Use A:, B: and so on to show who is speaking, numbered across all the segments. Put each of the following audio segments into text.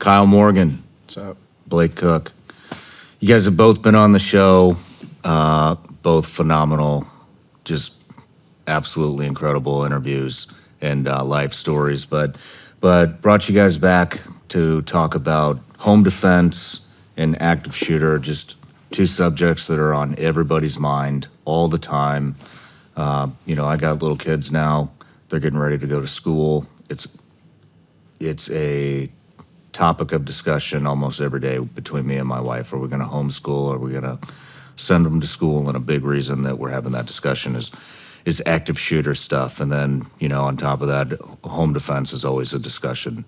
A: Kyle Morgan,
B: What's up?
A: Blake Cook. You guys have both been on the show, both phenomenal, just absolutely incredible interviews and life stories. But brought you guys back to talk about home defense and active shooter, just two subjects that are on everybody's mind all the time. I got little kids now; they're getting ready to go to school. It's a topic of discussion almost every day between me and my wife. Are we going to homeschool? Are we going to send them to school? And a big reason that we're having that discussion is active shooter stuff. And then, on top of that, home defense is always a discussion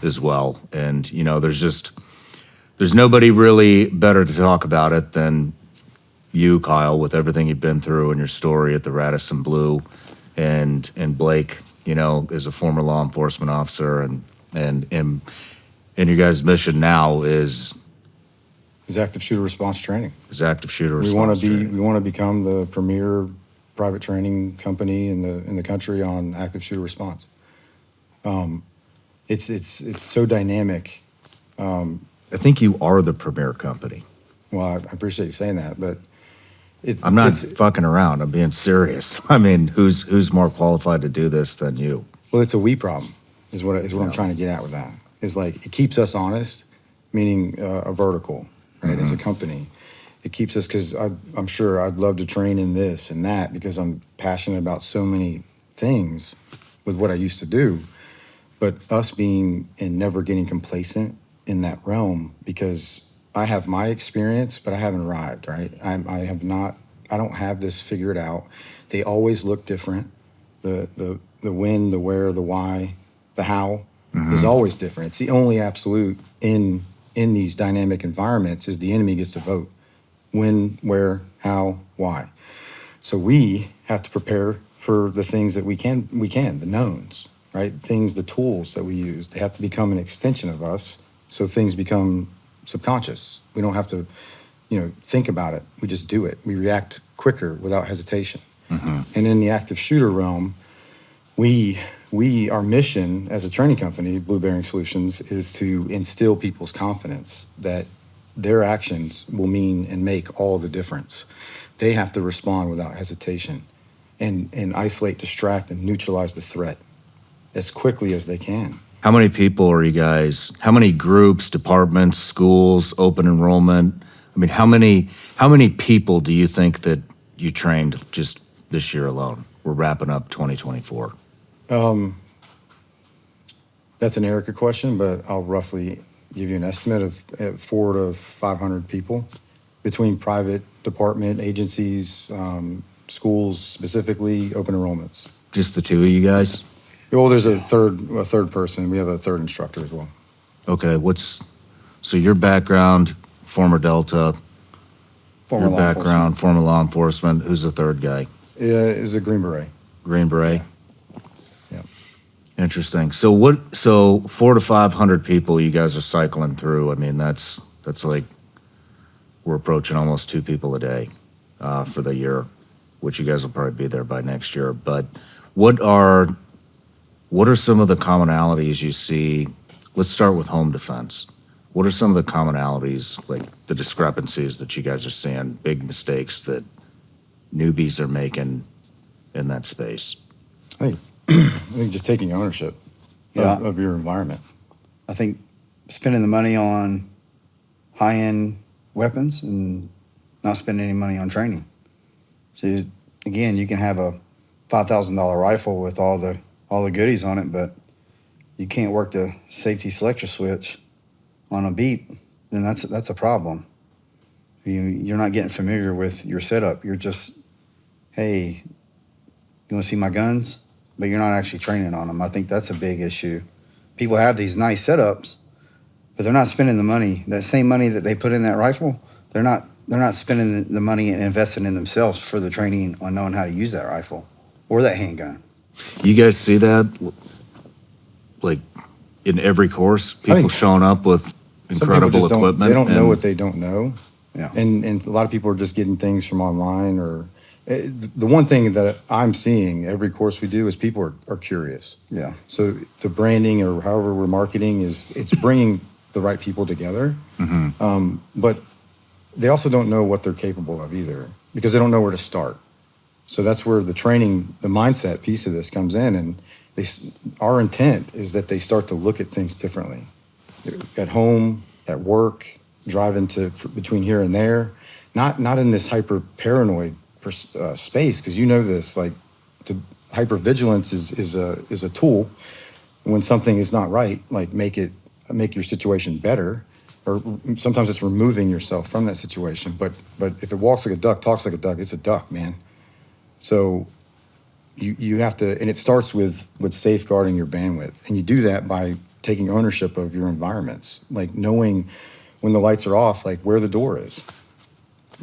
A: as well. And, there's nobody really better to talk about it than you, Kyle, with everything you've been through and your story at the Radisson Blue. And Blake, is a former law enforcement officer and your guys' mission now is
B: active shooter response training.
A: Active shooter response training.
B: We want to become the premier private training company in the country on active shooter response. It's so dynamic.
A: I think you are the premier company.
B: Well, I appreciate you saying that, but
A: I'm not fucking around. I'm being serious. I mean, who's more qualified to do this than you?
B: Well, it's a we problem, is what I'm trying to get at with that. Is like it keeps us honest, meaning a vertical, right? As a company, it keeps us, because I'm sure I'd love to train in this and that because I'm passionate about so many things with what I used to do. But us being and never getting complacent in that realm, because I have my experience, but I haven't arrived, right? I don't have this figured out. They always look different. The when, the where, the why, the how is always different. It's the only absolute in these dynamic environments is the enemy gets to vote. When, where, how, why. So we have to prepare for the things that we can, the knowns, right? The tools that we use, they have to become an extension of us, so things become subconscious. We don't have to, think about it. We just do it. We react quicker without hesitation. And in the active shooter realm, our mission as a training company, Blue Bearing Solutions, is to instill people's confidence that their actions will mean and make all the difference. They have to respond without hesitation and isolate, distract, and neutralize the threat as quickly as they can.
A: How many people are you guys? How many groups, departments, schools, open enrollment? I mean, how many people do you think that you trained just this year alone? We're wrapping up 2024.
B: That's an Erica question, but I'll roughly give you an estimate of 400 to 500 people between private department, agencies, schools, specifically open enrollments.
A: Just the two of you guys?
B: Well, there's a third person. We have a third instructor as well.
A: Okay, so your background, former Delta,
B: Former
A: law enforcement. Who's the third guy?
B: Is a Green Beret.
A: Green Beret.
B: Yeah.
A: Interesting. So 400 to 500 people you guys are cycling through. I mean, that's like we're approaching almost 2 people a day for the year, which you guys will probably be there by next year. But what are some of the commonalities you see? Let's start with home defense. What are some of the commonalities, like the discrepancies that you guys are seeing, big mistakes that newbies are making in that space?
B: I think just taking ownership of your environment.
C: I think spending the money on high-end weapons and not spending any money on training. So again, you can have a $5,000 rifle with all the goodies on it, but you can't work the safety selector switch on a beat, then that's a problem. You're not getting familiar with your setup. You're just, hey, you want to see my guns? But you're not actually training on them. I think that's a big issue. People have these nice setups, but they're not spending the money. That same money that they put in that rifle, they're not spending the money and investing in themselves for the training on knowing how to use that rifle or that handgun.
A: You guys see that, like, in every course? People showing up with incredible equipment.
B: They don't know what they don't know.
C: Yeah.
B: And a lot of people are just getting things from online or the one thing that I'm seeing every course we do is people are curious.
C: Yeah.
B: So the branding or however we're marketing it's bringing the right people together. But they also don't know what they're capable of either, because they don't know where to start. So that's where the training, the mindset piece of this comes in. And our intent is that they start to look at things differently. At home, at work, driving between here and there, not in this hyper paranoid space, because you know this, like, hypervigilance is a tool. When something is not right, like, make your situation better, or sometimes it's removing yourself from that situation. But if it walks like a duck, talks like a duck, it's a duck, man. So you have to, and it starts with safeguarding your bandwidth, and you do that by taking ownership of your environments, like knowing when the lights are off, like where the door is,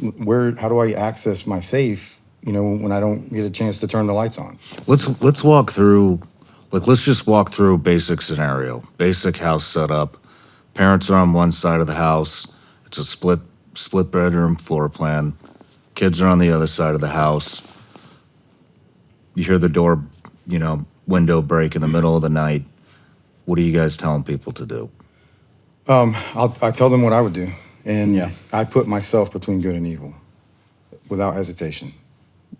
B: how do I access my safe, when I don't get a chance to turn the lights on.
A: Let's walk through, let's just walk through a basic scenario, basic house setup. Parents are on one side of the house. It's a split bedroom floor plan. Kids are on the other side of the house. You hear the door, window break in the middle of the night. What are you guys telling people to do?
B: I tell them what I would do, and
C: Yeah.
B: I put myself between good and evil without hesitation.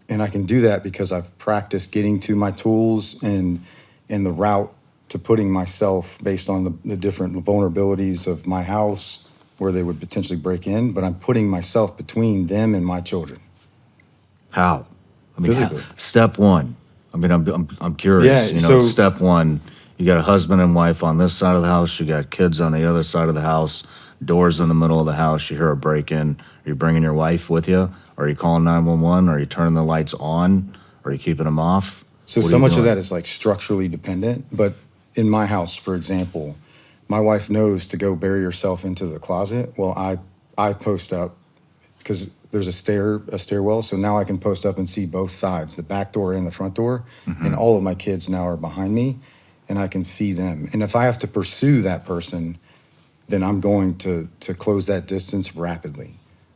B: And I can do that because I've practiced getting to my tools and the route to putting myself based on the different vulnerabilities of my house where they would potentially break in, but I'm putting myself between them and my children.
A: How?
B: Physically.
A: Step one. I'm curious.
B: Yeah, so-
A: step one, you got a husband and wife on this side of the house. You got kids on the other side of the house. Doors in the middle of the house. You hear a break in. Are you bringing your wife with you? Are you calling 911? Are you turning the lights on? Are you keeping them off?
B: So
A: What are
B: so
A: you
B: much of
A: doing?
B: that is like structurally dependent. But in my house, for example, my wife knows to go bury herself into the closet. Well, I post up because there's a stairwell. So now I can post up and see both sides, the back door and the front door. And all of my kids now are behind me, and I can see them. And if I have to pursue that person, then I'm going to close that distance rapidly.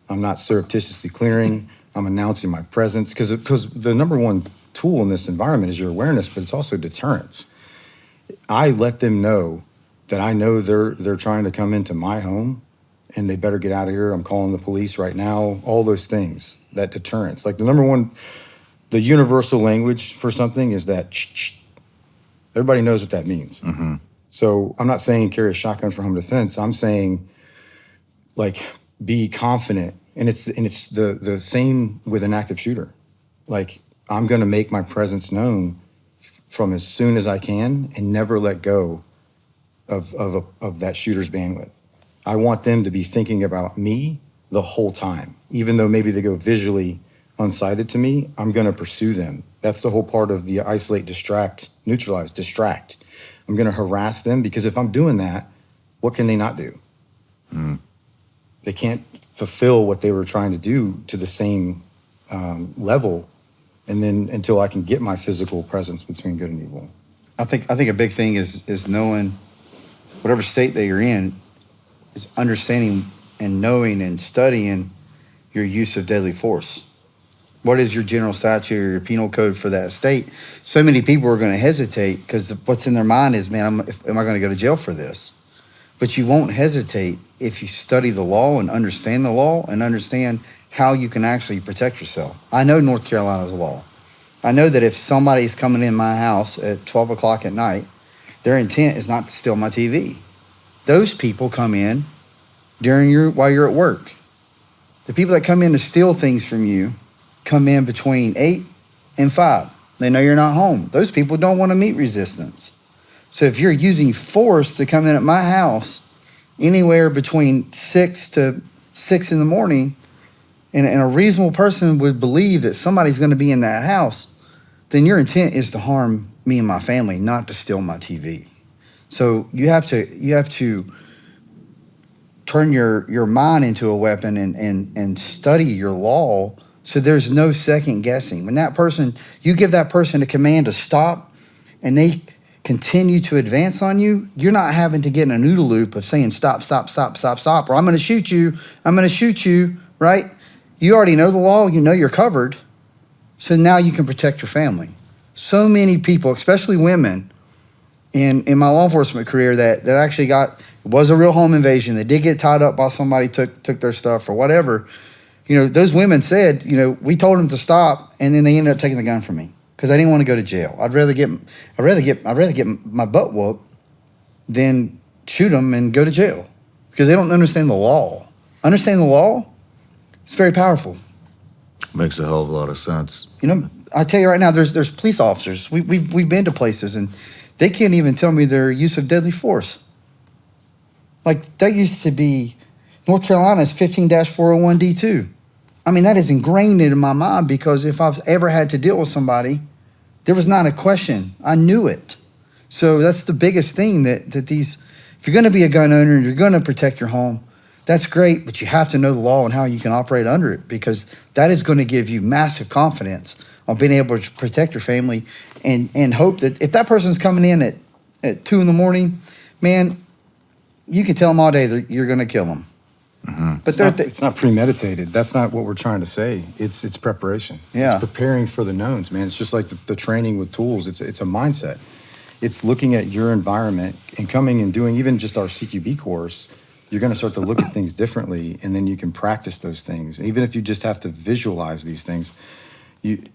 B: I'm not surreptitiously clearing. I'm announcing my presence, because the number one tool in this environment is your awareness, but it's also deterrence. I let them know that I know they're trying to come into my home, and they better get out of here. I'm calling the police right now. All those things, that deterrence. Like the universal language for something is that shh. Everybody knows what that means. So I'm not saying carry a shotgun for home defense. I'm saying, like, be confident. And it's the same with an active shooter. Like, I'm going to make my presence known from as soon as I can, and never let go of that shooter's bandwidth. I want them to be thinking about me the whole time. Even though maybe they go visually unsighted to me, I'm going to pursue them. That's the whole part of the isolate, distract, neutralize, distract. I'm going to harass them, because if I'm doing that, what can they not do? They can't fulfill what they were trying to do to the same level, and then until I can get my physical presence between good and evil.
C: I think a big thing is knowing whatever state that you're in, is understanding and knowing and studying your use of deadly force. What is your general statute or your penal code for that state? So many people are going to hesitate because what's in their mind is, man, am I going to go to jail for this? But you won't hesitate if you study the law and understand the law and understand how you can actually protect yourself. I know North Carolina's law. I know that if somebody's coming in my house at 12 o'clock at night, their intent is not to steal my TV. Those people come in while you're at work. The people that come in to steal things from you come in between 8 and 5. They know you're not home. Those people don't want to meet resistance. So if you're using force to come in at my house anywhere between 6 to 6 in the morning, and a reasonable person would believe that somebody's going to be in that house, then your intent is to harm me and my family, not to steal my TV. So you have to turn your mind into a weapon and study your law, so there's no second guessing. When you give that person a command to stop, and they continue to advance on you, you're not having to get in a noodle loop of saying stop, or I'm going to shoot you, right? You already know the law, you know you're covered, so now you can protect your family. So many people, especially women, in my law enforcement career that actually got it was a real home invasion. They did get tied up while somebody took their stuff or whatever. You know, those women said, you know, we told them to stop, and then they ended up taking the gun from me because I didn't want to go to jail. I'd rather get my butt whooped than shoot them and go to jail because they don't understand the law. Understand the law? It's very powerful.
A: Makes a hell of a lot of sense.
C: You know, I tell you right now, there's police officers. We've been to places and they can't even tell me their use of deadly force. Like that used to be North Carolina's 15-401D2. I mean, that is ingrained into my mind because if I've ever had to deal with somebody, there was not a question. I knew it. So that's the biggest thing that these, if you're going to be a gun owner and you're going to protect your home, that's great, but you have to know the law and how you can operate under it because that is going to give you massive confidence on being able to protect your family and hope that if that person's coming in at 2 a.m, man, you can tell them all day that you're going to kill them.
A: Mm-hmm.
C: But
B: It's not premeditated. That's not what we're trying to say. It's preparation.
C: Yeah.
B: It's preparing for the knowns, man. It's just like the training with tools. It's a mindset. It's looking at your environment and coming and doing even just our CQB course. You're going to start to look at things differently, and then you can practice those things. Even if you just have to visualize these things,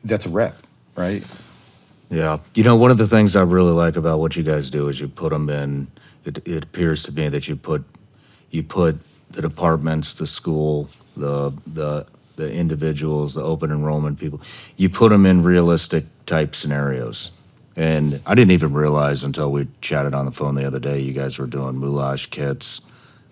B: that's a rep, right?
A: Yeah. You know, one of the things I really like about what you guys do is you put them in, it appears to me that you put the departments, the school, the individuals, the open enrollment people, you put them in realistic type scenarios. And I didn't even realize until we chatted on the phone the other day, you guys were doing moulage kits.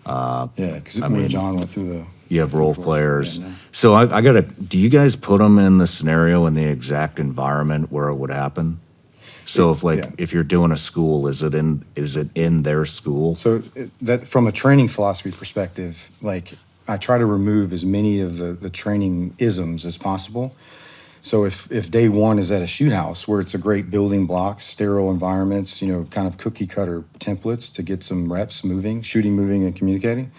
B: Yeah, because
A: I mean,
B: John went through the.
A: You have role players.
B: Yeah, no.
A: So I gotta, do you guys put them in the scenario in the exact environment where it would happen? So
B: Yeah.
A: if you're doing a school, is it in their school?
B: So that from a training philosophy perspective, like I try to remove as many of the training isms as possible. So if day one is at a shoot house where it's a great building blocks, sterile environments, you know, kind of cookie cutter templates to get some reps moving, shooting, moving, and communicating,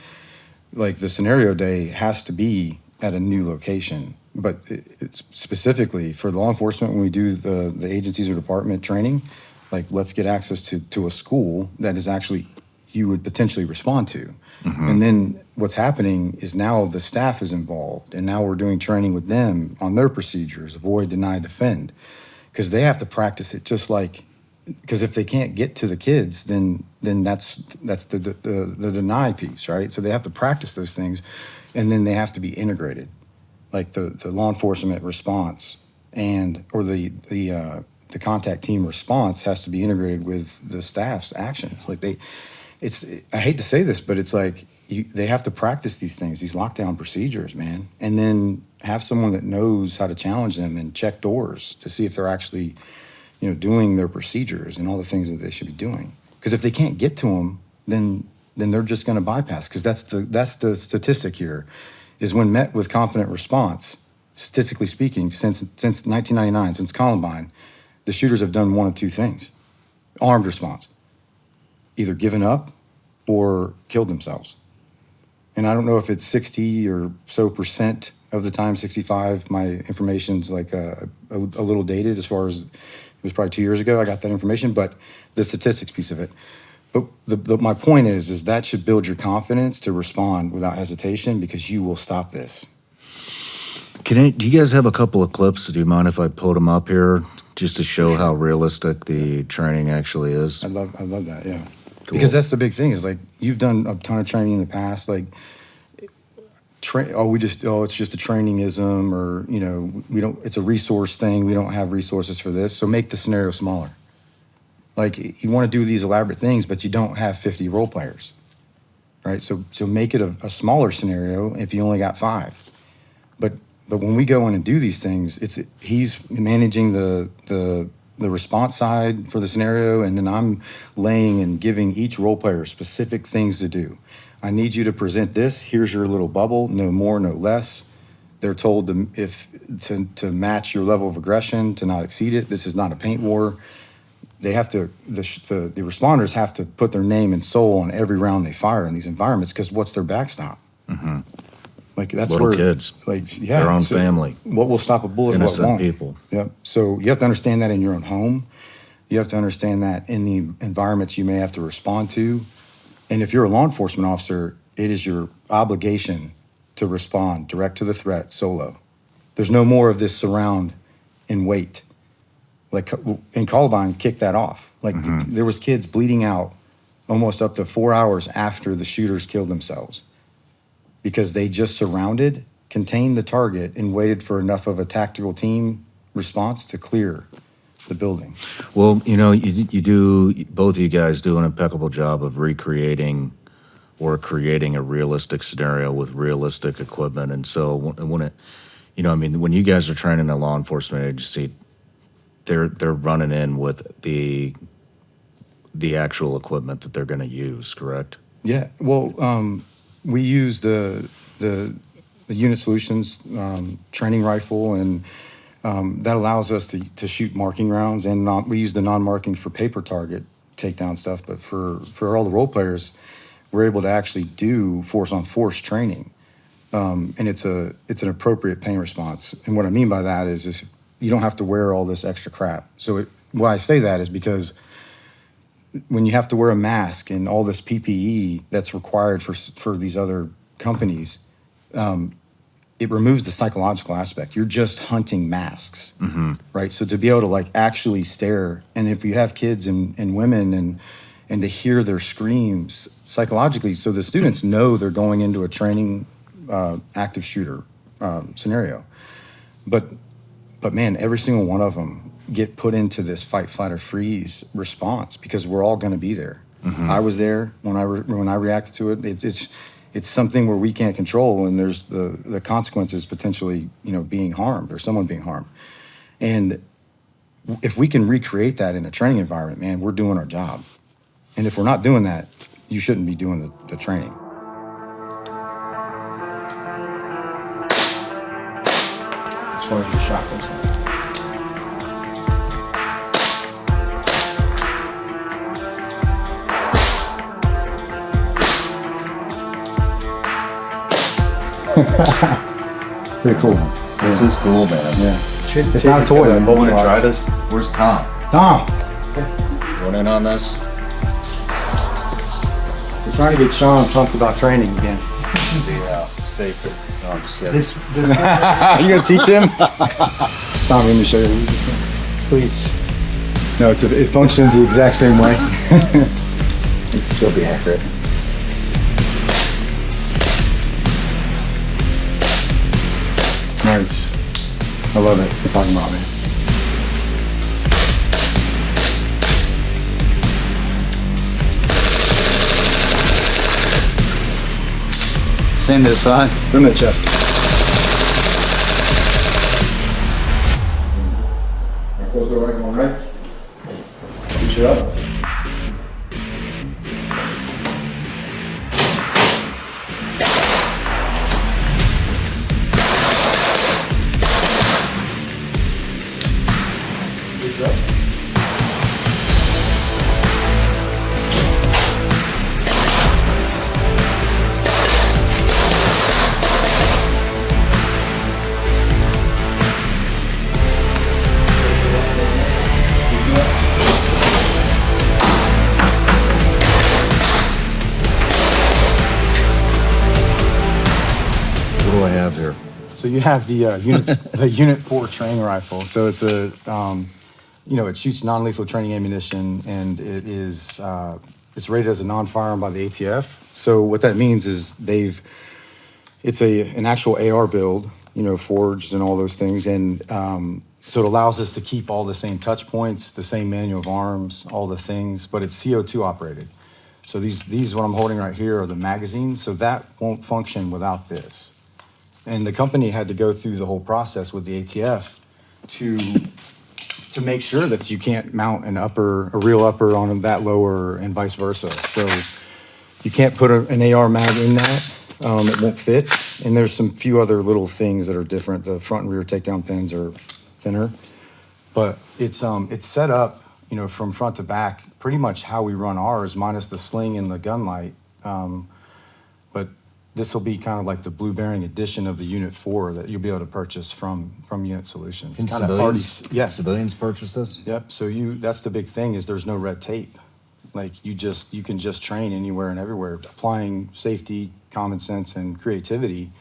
B: like the scenario day has to be at a new location. But it's specifically for law enforcement, when we do the agencies or department training, like let's get access to a school that is actually you would potentially respond to. Mm-hmm. And then what's happening is now the staff is involved, and now we're doing training with them on their procedures, avoid, deny, defend, because they have to practice it just like, because if they can't get to the kids, then that's the deny piece, right? So they have to practice those things, and then they have to be integrated, like the law enforcement response or the contact team response has to be integrated with the staff's actions. Like I hate to say this, but it's like they have to practice these things, these lockdown procedures, man, and then have someone that knows how to challenge them and check doors to see if they're actually, you know, doing their procedures and all the things that they should be doing. Because if they can't get to them, then they're just going to bypass. Because that's the statistic here, is when met with confident response, statistically speaking, since 1999, since Columbine, the shooters have done one of two things: armed response. Either given up or killed themselves. And I don't know if it's 60 or so percent of the time, 65. My information's like a little dated as far as, it was probably 2 years ago I got that information, but the statistics piece of it. But my point is that should build your confidence to respond without hesitation, because you will stop this.
A: Do you guys have a couple of clips? Do you mind if I pull them up here just to show how realistic the training actually is?
B: I love that, yeah.
A: Cool.
B: Because that's the big thing is like you've done a ton of training in the past, like it's just a trainingism, or you know it's a resource thing. We don't have resources for this, so make the scenario smaller. Like you want to do these elaborate things, but you don't have 50 role players, right? So make it a smaller scenario if you only got 5. But when we go in and do these things, he's managing the response side for the scenario, and then I'm laying and giving each role player specific things to do. I need you to present this. Here's your little bubble, no more, no less. They're told to match your level of aggression, to not exceed it. This is not a paint war. They have to, the responders have to put their name and soul on every round they fire in these environments, because what's their backstop? Mm-hmm. Like that's
A: Little
B: where
A: kids,
B: like yeah,
A: their own family.
B: What will stop a bullet?
A: Innocent
B: What won't?
A: people.
B: Yep. So you have to understand that in your own home. You have to understand that in the environments you may have to respond to. And if you're a law enforcement officer, it is your obligation to respond direct to the threat solo. There's no more of this surround and wait. Like in Columbine, kicked that off. Like there was kids bleeding out almost up to 4 hours after the shooters killed themselves because they just surrounded, contained the target, and waited for enough of a tactical team response to clear the building.
A: Well, you do, both of you guys do an impeccable job of recreating or creating a realistic scenario with realistic equipment. And so when it, when you guys are training a law enforcement agency, they're running in with the actual equipment that they're going to use, correct?
B: Yeah, well, we use the Unit Solutions training rifle, and that allows us to shoot marking rounds, and we use the non-marking for paper target takedown stuff. But for all the role players, we're able to actually do force-on-force training, and it's an appropriate pain response. And what I mean by that is you don't have to wear all this extra crap. So why I say that is because when you have to wear a mask and all this PPE that's required for these other companies, it removes the psychological aspect. You're just hunting masks, right? So to be able to like actually stare, and if you have kids and women and to hear their screams psychologically, so the students know they're going into a training active shooter scenario. But man, every single one of them get put into this fight, flight, or freeze response because we're all going to be there. I was there when I reacted to it. It's something where we can't control, and there's the consequences potentially, being harmed or someone being harmed. And if we can recreate that in a training environment, man, we're doing our job. And if we're not doing that, you shouldn't be doing the training. As far as the shot goes. Pretty cool.
A: This is cool, man.
B: Yeah. It's not a toy.
A: You want to try this? Where's Tom?
B: Tom,
A: You want in on this?
B: we're trying to get Shawn pumped about training again.
A: The safety. No, I'm just kidding.
B: You gonna teach him? Tom, let me show you. Please. No, it functions the exact same way. It still be accurate. Nice. I love it. What you're talking about, man.
C: Same to the side.
B: Put him in the chest. Close the right one, right? Reach it up. Reach up.
A: What do I have here?
B: So you have the Unit 4 training rifle. So it's a, it shoots non-lethal training ammunition, and it's rated as a non-firearm by the ATF. So what that means is it's an actual AR build, forged and all those things, and so it allows us to keep all the same touch points, the same manual of arms, all the things, but it's CO2 operated. So these what I'm holding right here are the magazines, so that won't function without this. And the company had to go through the whole process with the ATF to make sure that you can't mount a real upper on that lower and vice versa. So you can't put an AR mag in that. It won't fit. And there's some few other little things that are different. The front and rear takedown pins are thinner, but it's set up, from front to back, pretty much how we run ours, minus the sling and the gun light. But this will be kind of like the blue bearing edition of the Unit 4 that you'll be able to purchase from Unit Solutions.
A: Can
B: Kinda
A: civilians,
B: yes.
A: civilians purchase this?
B: Yep. So that's the big thing is there's no red tape. Like you can just train anywhere and everywhere, applying safety, common sense, and creativity.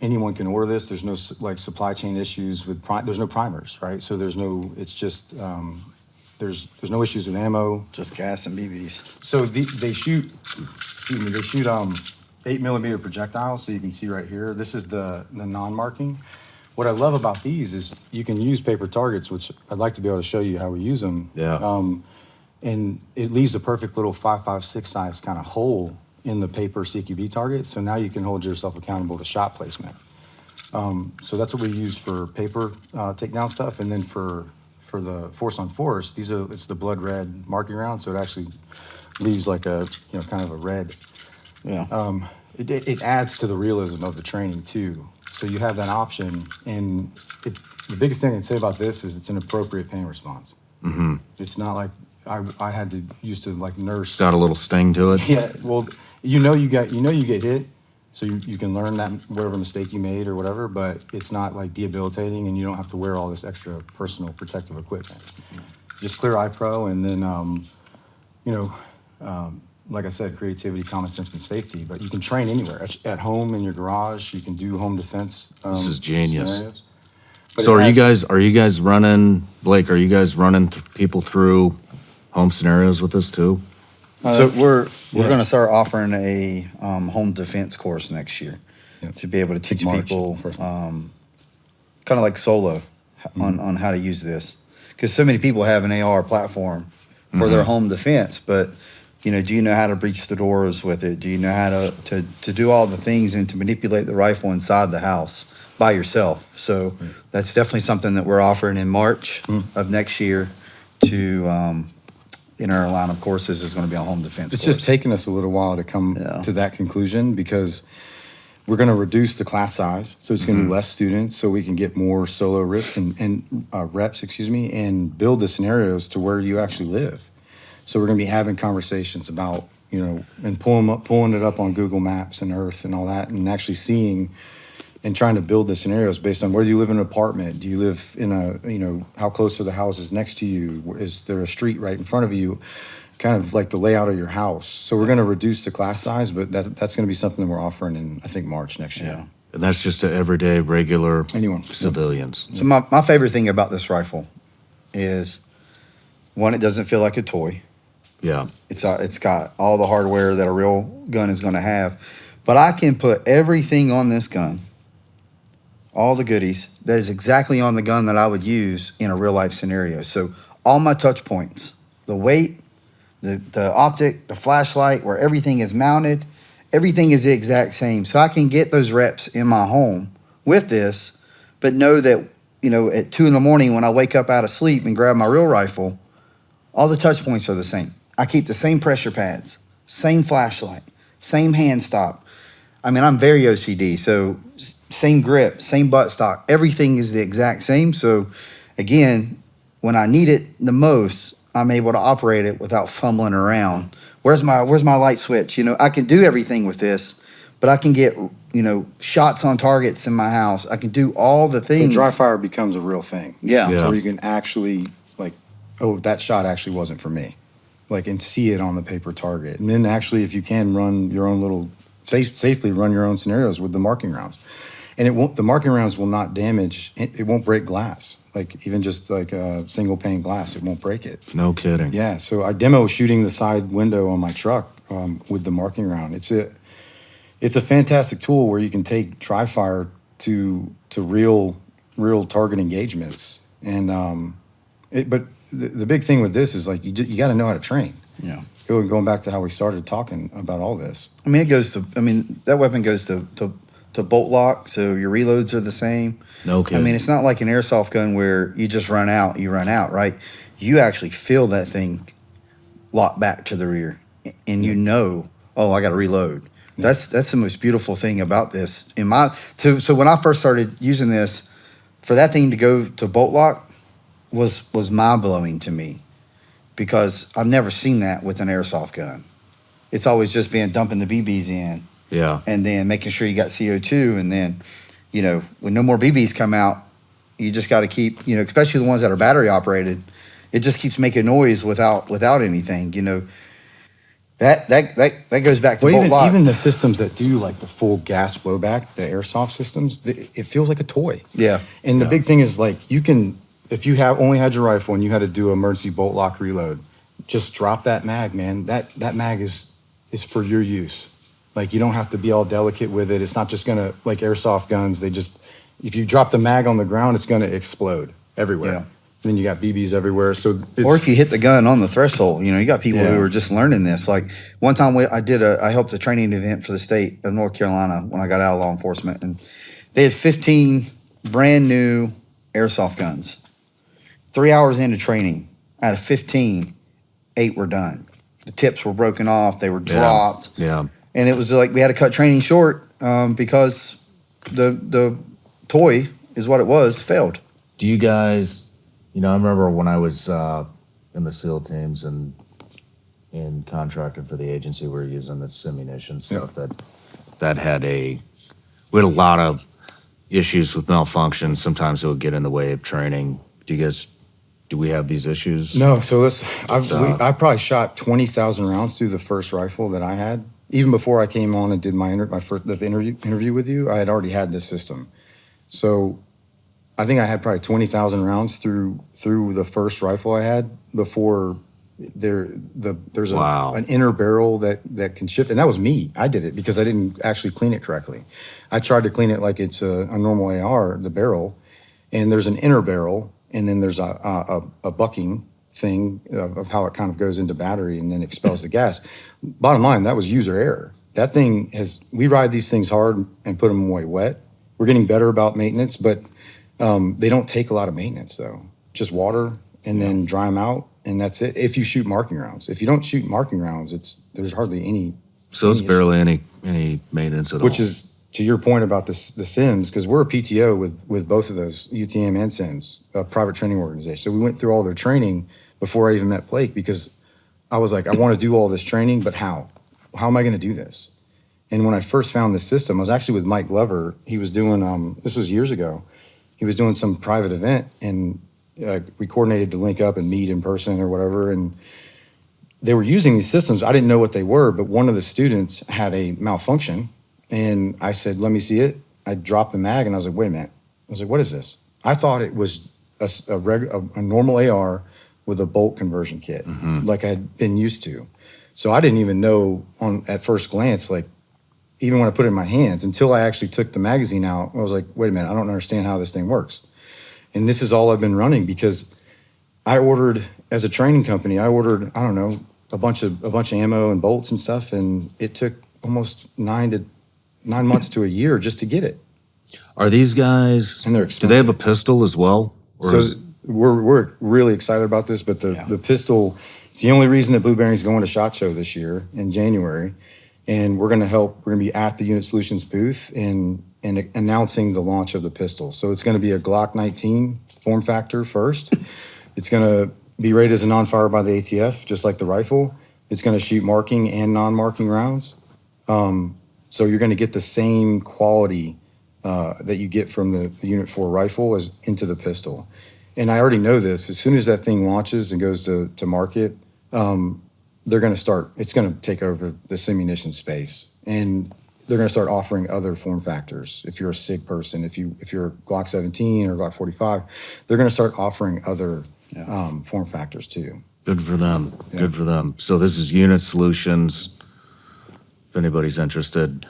B: Anyone can order this. There's no like supply chain issues with there's no primers, right? So it's just there's no issues with ammo.
C: Just gas and BBs.
B: So they shoot 8mm projectiles. So you can see right here, this is the non-marking. What I love about these is you can use paper targets, which I'd like to be able to show you how we use them.
A: Yeah.
B: And it leaves a perfect little 5.56 size kind of hole in the paper CQB target. So now you can hold yourself accountable to shot placement. So that's what we use for paper takedown stuff. And then for the force on force, it's the blood red marking round. So it actually leaves like a, kind of a red.
C: Yeah.
B: It adds to the realism of the training too. So you have that option. And the biggest thing I'd say about this is it's an appropriate pain response.
A: Mm-hmm.
B: It's not like I had to used to like nurse.
A: Got a little sting to it.
B: Yeah, well, you get hit, so you can learn that whatever mistake you made or whatever, but it's not like debilitating, and you don't have to wear all this extra personal protective equipment. Just clear eye pro, and then like I said, creativity, common sense, and safety. But you can train anywhere at home, in your garage. You can do home defense.
A: This is genius.
B: Scenarios. But
A: So
B: it has-
A: are you guys running, Blake, are you guys running people through home scenarios with this too?
C: So we're
B: yeah.
C: going to start offering a home defense course next year
B: Yeah.
C: to be able to teach
B: March,
C: people
B: first
C: kind of like solo on how to use this, because so many people have an AR platform for their home defense, but do you know how to breach the doors with it? Do you know how to do all the things and to manipulate the rifle inside the house by yourself? So that's definitely something that we're offering in March of next year to in our line of courses is going to be on home defense.
B: It's
C: course.
B: just taken us a little while to come
C: Yeah.
B: to that conclusion because we're going to reduce the class size, so it's going to be less students, so we can get more solo reps and reps, and build the scenarios to where you actually live. So we're going to be having conversations about and pulling it up on Google Maps and Earth and all that, and actually seeing and trying to build the scenarios based on whether you live in an apartment, do you live in how close are the houses next to you? Is there a street right in front of you? Kind of like the layout of your house. So we're going to reduce the class size, but that's going to be something that we're offering in, I think, March next year.
C: Yeah.
A: And that's just to everyday, regular
B: Anyone.
A: civilians.
C: So my favorite thing about this rifle is, one, it doesn't feel like a toy.
A: Yeah.
C: It's got all the hardware that a real gun is going to have, but I can put everything on this gun, all the goodies that is exactly on the gun that I would use in a real life scenario. So all my touch points, the weight, the optic, the flashlight, where everything is mounted, everything is the exact same. So I can get those reps in my home with this, but know that at 2 a.m. when I wake up out of sleep and grab my real rifle, all the touch points are the same. I keep the same pressure pads, same flashlight, same hand stop. I mean, I'm very OCD, so same grip, same buttstock, everything is the exact same. So again, when I need it the most, I'm able to operate it without fumbling around. Where's my light switch? I can do everything with this, but I can get, shots on targets in my house. I can do all the
B: So
C: things.
B: dry fire becomes a real thing.
C: Yeah.
A: Yeah.
B: So you can actually that shot actually wasn't for me. And see it on the paper target. And then actually, if you can run your own little, safely run your own scenarios with the marking rounds. And the marking rounds will not damage, it won't break glass. Even just a single pane glass, it won't break it.
A: No kidding.
B: Yeah, so I demo shooting the side window on my truck with the marking round. It's a fantastic tool where you can take tri-fire to real target engagements. And but the big thing with this is you got to know how to train.
C: Yeah.
B: Going back to how we started talking about all this.
C: I mean, that weapon goes to bolt lock, so your reloads are the same.
A: No kidding.
C: I mean, it's not like an airsoft gun where you just run out, right? You actually feel that thing lock back to the rear, and oh, I got to reload.
B: Yeah.
C: That's the most beautiful thing about this. So when I first started using this, for that thing to go to bolt lock was mind blowing to me, because I've never seen that with an airsoft gun. It's always just been dumping the BBs in.
A: Yeah.
C: And then making sure you got CO2, and then, when no more BBs come out, you just got to keep, especially the ones that are battery operated, it just keeps making noise without anything. You know, that goes back to
B: Well,
C: bolt lock.
B: even the systems that do like the full gas blowback, the airsoft systems, it feels like a toy.
C: Yeah.
B: And the big thing is like you can, if you have only had your rifle and you had to do emergency bolt lock reload, just drop that mag, man. That mag is for your use. Like you don't have to be all delicate with it. It's not just gonna, like airsoft guns, they just, if you drop the mag on the ground, it's gonna explode everywhere.
C: Yeah.
B: Then you got BBs everywhere. So it's,
C: Or if you hit the gun on the threshold, you know, you got people
B: Yeah.
C: who are just learning this. Like one time I helped a training event for the state of North Carolina when I got out of law enforcement, and they had 15 brand new airsoft guns. 3 hours into training, out of 15, 8 were done. The tips were broken off, they were dropped,
A: Yeah.
C: and it was like we had to cut training short because the toy is what it was failed.
A: Do you guys, you know, I remember when I was in the SEAL teams and contracting for the agency, we were using the simunition stuff that had we had a lot of issues with malfunction. Sometimes it would get in the way of training. Do we have these issues?
B: No, so I probably shot 20,000 rounds through the first rifle that I had. Even before I came on and did my first interview with you, I had already had this system. So I think I had probably 20,000 rounds through the first rifle I had before there's
A: Wow.
B: an inner barrel that can shift. And that was me. I did it because I didn't actually clean it correctly. I tried to clean it like it's a normal AR, the barrel, and there's an inner barrel, and then there's a bucking thing of how it kind of goes into battery and then expels the gas. Bottom line, that was user error. That thing we ride these things hard and put them away wet. We're getting better about maintenance, but they don't take a lot of maintenance though. Just water and then dry them out, and that's it. If you shoot marking rounds, if you don't shoot marking rounds, there's hardly any.
A: So it's
B: any
A: barely any maintenance at all.
B: Which is to your point about the Sims, because we're a PTO with both of those, UTM and Sims, a private training organization. So we went through all their training before I even met Blake because I was like, I want to do all this training, but how? How am I going to do this? And when I first found this system, I was actually with Mike Glover. He was doing, this was years ago. He was doing some private event, and we coordinated to link up and meet in person or whatever. And they were using these systems. I didn't know what they were, but one of the students had a malfunction. And I said, let me see it. I dropped the mag and I was like, wait a minute. I was like, what is this? I thought it was a normal AR with a bolt conversion kit, like I had been used to. So I didn't even know at first glance, like even when I put it in my hands, until I actually took the magazine out, I was like, wait a minute, I don't understand how this thing works. And this is all I've been running because I ordered, as a training company, I ordered, I don't know, a bunch of ammo and bolts and stuff, and it took almost 9 months to a year just to get it.
A: Are these guys?
B: And they're
A: do they have a pistol as well? Or
B: So
A: is-
B: we're really excited about this, but the pistol, it's the only reason that Blue Bearing's going to SHOT Show this year in January. And we're going to be at the Unit Solutions booth and announcing the launch of the pistol. So it's going to be a Glock 19 form factor first. It's going to be rated as a non-fire by the ATF, just like the rifle. It's going to shoot marking and non-marking rounds. So you're going to get the same quality that you get from the Unit 4 rifle as into the pistol. And I already know this. As soon as that thing launches and goes to market, they're going to start, it's going to take over the simunition space. And they're going to start offering other form factors. If you're a SIG person, if you're Glock 17 or Glock 45, they're going to start offering other form factors too.
A: Good for them.
B: Yeah.
A: Good for them. So this is Unit Solutions, if anybody's interested.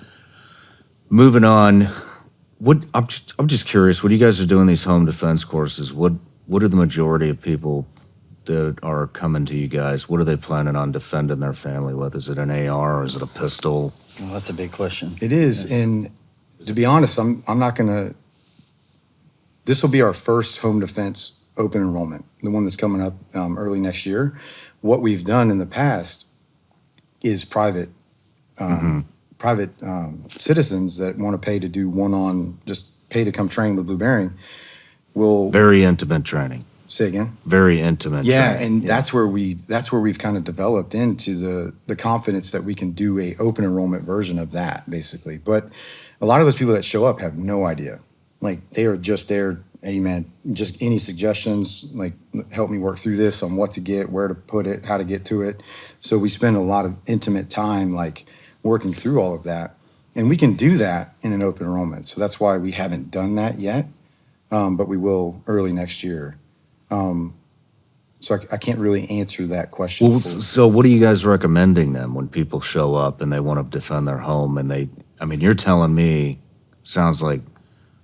A: Moving on, I'm just curious, when you guys are doing these home defense courses, what are the majority of people that are coming to you guys? What are they planning on defending their family with? Is it an AR or is it a pistol?
C: Well, that's a big question.
B: It is,
C: Yes.
B: and to be honest, I'm not gonna. This will be our first home defense open enrollment, the one that's coming up early next year. What we've done in the past is private citizens that want to pay to do just pay to come train with Blue Bearing. Will
A: Very intimate training.
B: say again.
A: Very intimate
B: Yeah,
A: training.
B: and that's where we've kind of developed into the confidence that we can do a open enrollment version of that, basically. But a lot of those people that show up have no idea. Like they are just there hey man, just any suggestions, like help me work through this on what to get, where to put it, how to get to it. So we spend a lot of intimate time like working through all of that. And we can do that in an open enrollment. So that's why we haven't done that yet, but we will early next year. So I can't really answer that question.
A: Well,
B: fully.
A: so what are you guys recommending then when people show up and they want to defend their home and you're telling me, sounds like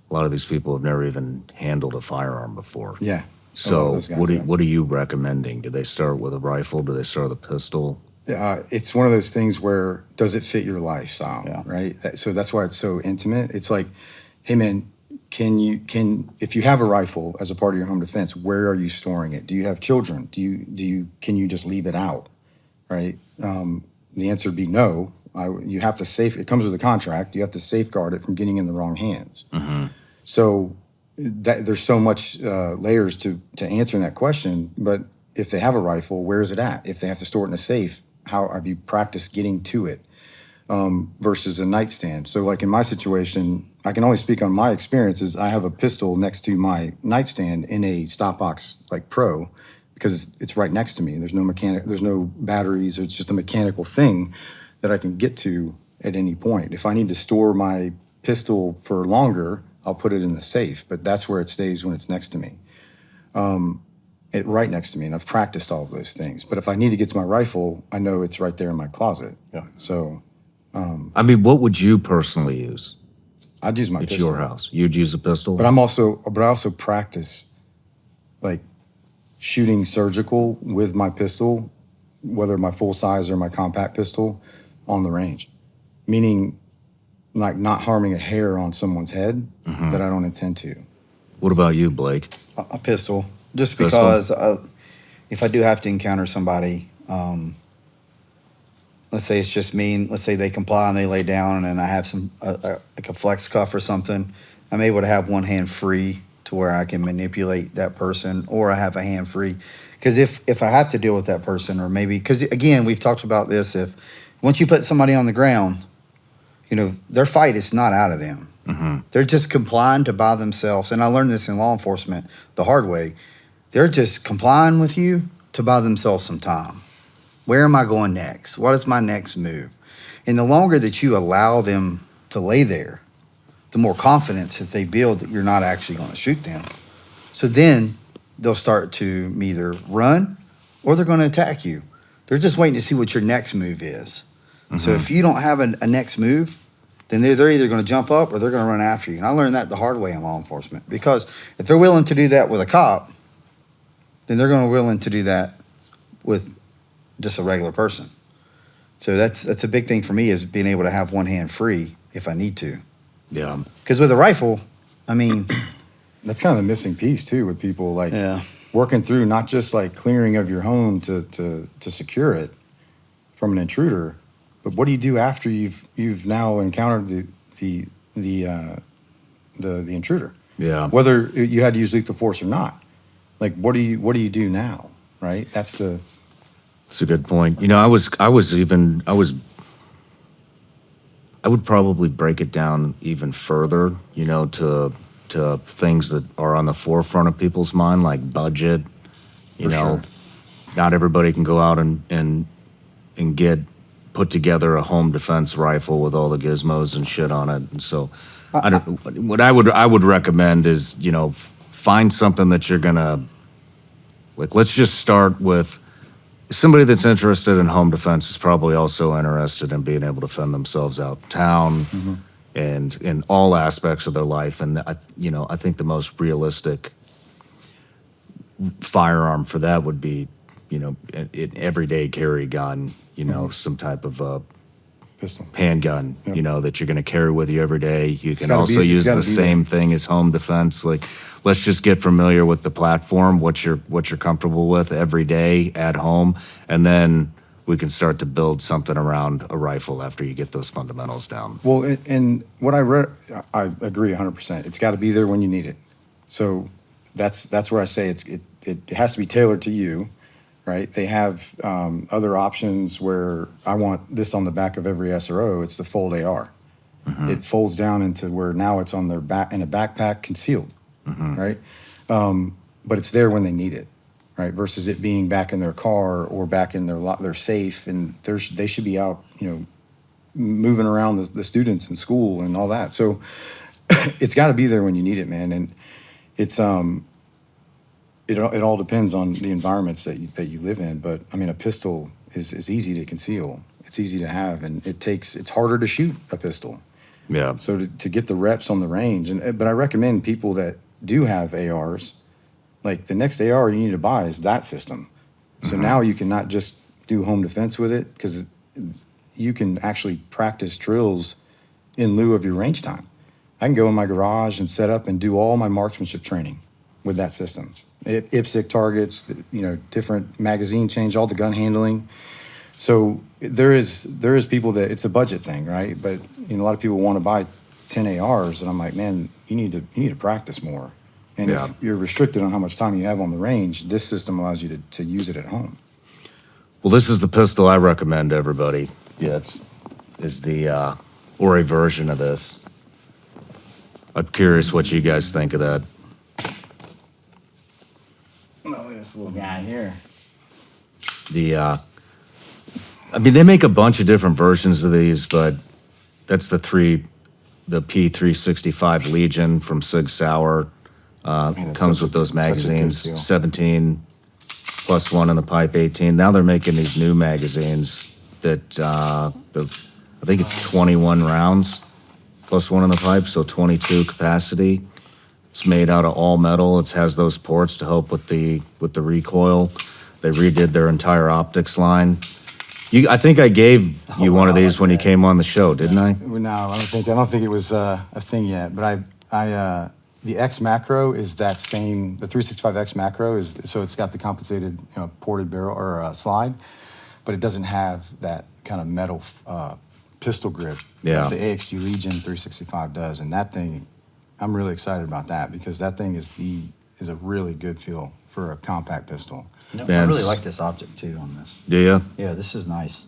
A: a lot of these people have never even handled a firearm before.
B: Yeah. A lot of
A: So
B: those guys,
A: what
B: yeah.
A: are you recommending? Do they start with a rifle? Do they start with a pistol?
B: It's one of those things where does it fit your lifestyle,
C: Yeah.
B: right? So that's why it's so intimate. It's like, hey man, if you have a rifle as a part of your home defense, where are you storing it? Do you have children? Can you just leave it out, right? The answer would be no. You have to it comes with a contract. You have to safeguard it from getting in the wrong hands. So there's so much layers to answering that question. But if they have a rifle, where is it at? If they have to store it in a safe, how have you practiced getting to it versus a nightstand? So like in my situation, I can only speak on my experiences. I have a pistol next to my nightstand in a stop box like Pro because it's right next to me. There's no batteries. It's just a mechanical thing that I can get to at any point. If I need to store my pistol for longer, I'll put it in the safe, but that's where it stays when it's next to me. Right next to me, and I've practiced all of those things. But if I need to get to my rifle, I know it's right there in my closet.
C: Yeah.
B: So
A: What would you personally use
B: I'd use my
A: at
B: pistol.
A: your house? You'd use a pistol?
B: But I also practice like shooting surgical with my pistol, whether my full size or my compact pistol, on the range. Meaning like not harming a hair on someone's head that I don't intend to.
A: What about you, Blake?
C: A pistol, just
A: Pistol?
C: because if I do have to encounter somebody, let's say it's just me, let's say they comply and they lay down, and I have some like a flex cuff or something, I'm able to have one hand free to where I can manipulate that person, or I have a hand free. Because if I have to deal with that person, or maybe, because again, we've talked about this, if once you put somebody on the ground, their fight is not out of them. They're just complying to by themselves. And I learned this in law enforcement the hard way. They're just complying with you to buy themselves some time. Where am I going next? What is my next move? And the longer that you allow them to lay there, the more confidence that they build that you're not actually going to shoot them. So then they'll start to either run or they're going to attack you. They're just waiting to see what your next move is. So if you don't have a next move, then they're either going to jump up or they're going to run after you. And I learned that the hard way in law enforcement, because if they're willing to do that with a cop, then they're going to be willing to do that with just a regular person. So that's a big thing for me, is being able to have one hand free if I need to.
A: Yeah.
C: Because with a rifle, I mean,
B: That's kind of the missing piece too, with people like
C: Yeah.
B: working through not just like clearing of your home to secure it from an intruder, but what do you do after you've now encountered the intruder?
A: Yeah.
B: Whether you had to use lethal force or not, like what do you do now, right? That's a good point.
A: I would probably break it down even further, to things that are on the forefront of people's mind, like budget.
B: Sure.
A: Not everybody can go out and put together a home defense rifle with all the gizmos and shit on it. And so what I would recommend is, find something that you're gonna, like, let's just start with somebody that's interested in home defense is probably also interested in being able to fend themselves out in town and in all aspects of their life. And I think the most realistic firearm for that would be, an everyday carry gun, some type of
B: pistol.
A: handgun,
B: Yep.
A: that you're going to carry with you every day. You can
B: gotta
A: also
B: be- it's
A: use
B: gotta
A: the
B: be
A: same thing as home defense. Like, let's just get familiar with the platform, what you're comfortable with every day at home, and then we can start to build something around a rifle after you get those fundamentals down.
B: Well, and what I read, I agree 100%. It's got to be there when you need it. So that's where I say it has to be tailored to you, right? They have other options where I want this on the back of every SRO. It's the fold AR. It folds down into where now it's on their back in a backpack concealed. right? But it's there when they need it, right? Versus it being back in their car or back in their safe, and they should be out, moving around the students in school and all that. So it's got to be there when you need it, man. And it's it all depends on the environments that you live in. But I mean, a pistol is easy to conceal. It's easy to have, and it's harder to shoot a pistol.
A: Yeah.
B: So to get the reps on the range, but I recommend people that do have ARs, like the next AR you need to buy is that system. So now you can not just do home defense with it, because you can actually practice drills in lieu of your range time. I can go in my garage and set up and do all my marksmanship training with that system. IPSC targets, different magazine change, all the gun handling. So there is people that it's a budget thing, right? But a lot of people want to buy 10 ARs, and I'm like, man, you need to practice more. And
A: Yeah.
B: if you're restricted on how much time you have on the range, this system allows you to use it at home.
A: Well, this is the pistol I recommend to everybody. Yeah, is the Ori version of this. I'm curious what you guys think of that.
B: Oh, look at this little guy here.
A: I mean, they make a bunch of different versions of these, but that's the P365 Legion from Sig Sauer.
B: Man,
A: Comes with those magazines, 17 plus one in the pipe, 18. Now they're making these new magazines that I think it's 21 rounds plus one in the pipe, so 22 capacity. It's made out of all metal. It has those ports to help with the recoil. They redid their entire optics line. I think I gave you one of these when you came on the show, didn't I?
B: No, I don't think it was a thing yet. But the X macro is that same. The 365X macro is, so it's got the compensated ported barrel or slide, but it doesn't have that kind of metal pistol grip
A: Yeah.
B: that the AXG Legion 365 does. And that thing, I'm really excited about that, because that thing is a really good feel for a compact pistol.
C: I
A: Man,
C: really like this object too on this.
A: Do you?
C: Yeah, this is nice.